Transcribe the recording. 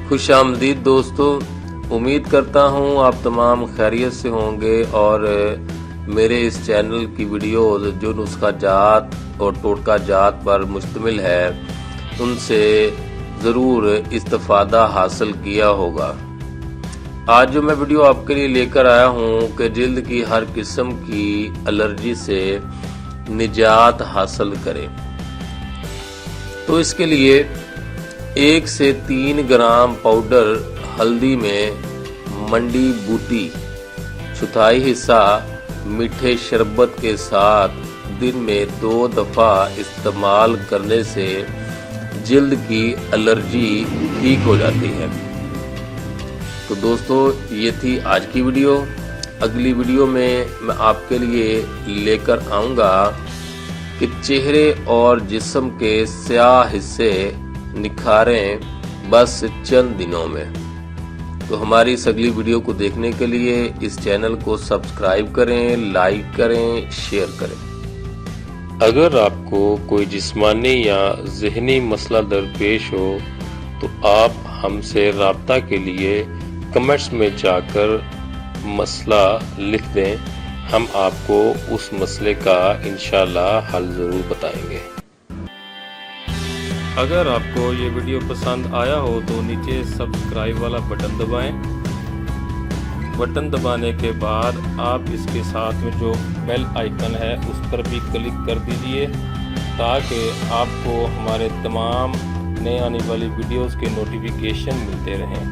خوش آمدید دوستو، امید کرتا ہوں آپ تمام خیریت سے ہوں گے اور میرے اس چینل کی ویڈیوز جو نسخہ جات اور ٹوٹکا جات پر مشتمل ہے ان سے ضرور استفادہ حاصل کیا ہوگا۔ آج جو میں ویڈیو آپ کے لیے لے کر آیا ہوں کہ جلد کی ہر قسم کی الرجی سے نجات حاصل کریں، تو اس کے لیے 1 سے 3 گرام پاؤڈر ہلدی میں منڈی بوٹی، چوتھائی حصہ میٹھے شربت کے ساتھ دن میں 2 دفعہ استعمال کرنے سے جلد کی الرجی ٹھیک ہو جاتی ہے۔ تو دوستو یہ تھی آج کی ویڈیو۔ اگلی ویڈیو میں آپ کے لیے لے کر آؤں گا کہ چہرے اور جسم کے سیاہ حصے نکھاریں بس چند دنوں میں۔ تو ہماری اس اگلی ویڈیو کو دیکھنے کے لیے اس چینل کو سبسکرائب کریں، لائک کریں، شیئر کریں۔ اگر آپ کو کوئی جسمانی یا ذہنی مسئلہ درپیش ہو تو آپ ہم سے رابطہ کے لیے کمنٹس میں جا کر مسئلہ لکھ دیں، ہم آپ کو اس مسئلے کا انشاءاللہ حل ضرور بتائیں گے۔ اگر آپ کو یہ ویڈیو پسند آیا ہو تو نیچے سبسکرائب والا بٹن دبائیں۔ بٹن دبانے کے بعد آپ اس کے ساتھ میں جو بیل آئیکن ہے اس پر بھی کلک کر دیجئے تاکہ آپ کو ہمارے تمام نئے آنے والی ویڈیوز کے نوٹیفیکیشن ملتے رہیں۔